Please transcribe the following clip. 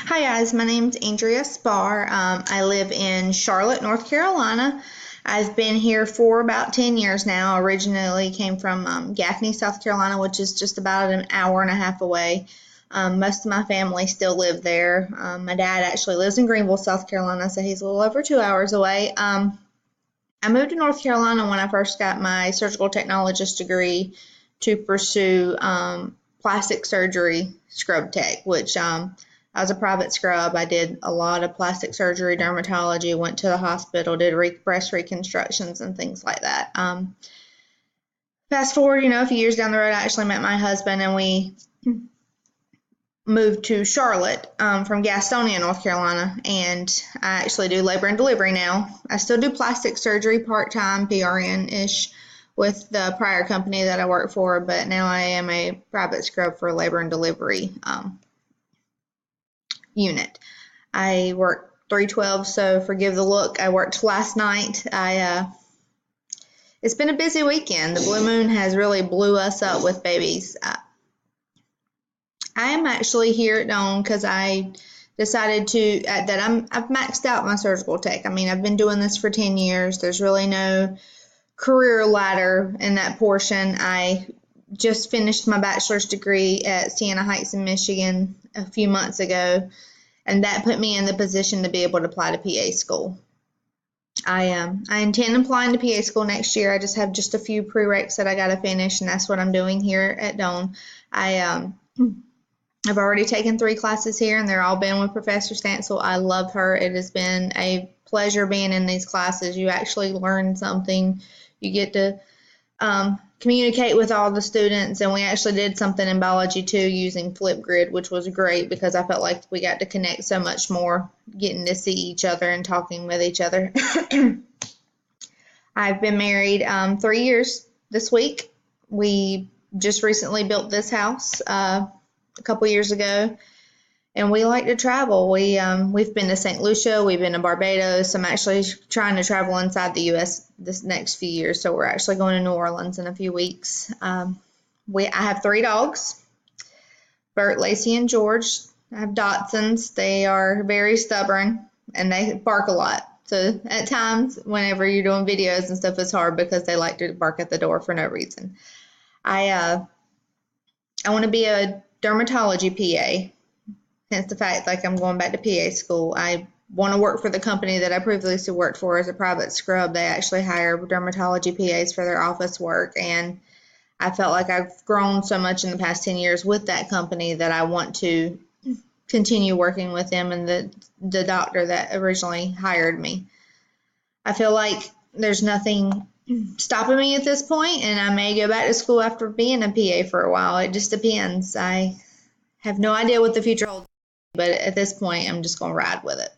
Hi guys, my name's Andrea Spar. I live in Charlotte, North Carolina. I've been here for about 10 years now. Originally came from Gaffney, South Carolina, which is just about an hour and a half away. Most of my family still live there. My dad actually lives in Greenville, South Carolina, so he's a little over 2 hours away. I moved to North Carolina when I first got my surgical technologist degree to pursue plastic surgery scrub tech, which I was a private scrub. I did a lot of plastic surgery, dermatology, went to the hospital, did breast reconstructions and things like that. Fast forward, a few years down the road, I actually met my husband and we moved to Charlotte from Gastonia, North Carolina, and I actually do labor and delivery now. I still do plastic surgery part-time, PRN-ish, with the prior company that I worked for, but now I am a private scrub for labor and delivery unit. I work 312, so forgive the look. I worked last night. It's been a busy weekend. The blue moon has really blew us up with babies. I am actually here at Doane because I decided I've maxed out my surgical tech. I mean, I've been doing this for 10 years. There's really no career ladder in that portion. I just finished my bachelor's degree at Siena Heights in Michigan a few months ago, and that put me in the position to be able to apply to PA school. I intend applying to PA school next year. I just have just a few prereqs that I got to finish, and that's what I'm doing here at Doane. I've already taken 3 classes here, and they're all been with Professor Stansel. I love her. It has been a pleasure being in these classes. You actually learn something. You get to communicate with all the students, and we actually did something in biology too using Flipgrid, which was great because I felt like we got to connect so much more, getting to see each other and talking with each other. I've been married 3 years this week. We just recently built this house a couple years ago, and we like to travel. We've been to St. Lucia, we've been to Barbados. I'm actually trying to travel inside the U.S. this next few years, so we're actually going to New Orleans in a few weeks. I have 3 dogs, Bert, Lacey, and George. I have Dachshunds. They are very stubborn, and they bark a lot. So at times, whenever you're doing videos and stuff, it's hard because they like to bark at the door for no reason. I want to be a dermatology PA. Hence the fact, like, I'm going back to PA school. I want to work for the company that I previously worked for as a private scrub. They actually hire dermatology PAs for their office work, and I felt like I've grown so much in the past 10 years with that company that I want to continue working with them and the doctor that originally hired me. I feel like there's nothing stopping me at this point, and I may go back to school after being a PA for a while. It just depends. I have no idea what the future holds, but at this point, I'm just going to ride with it.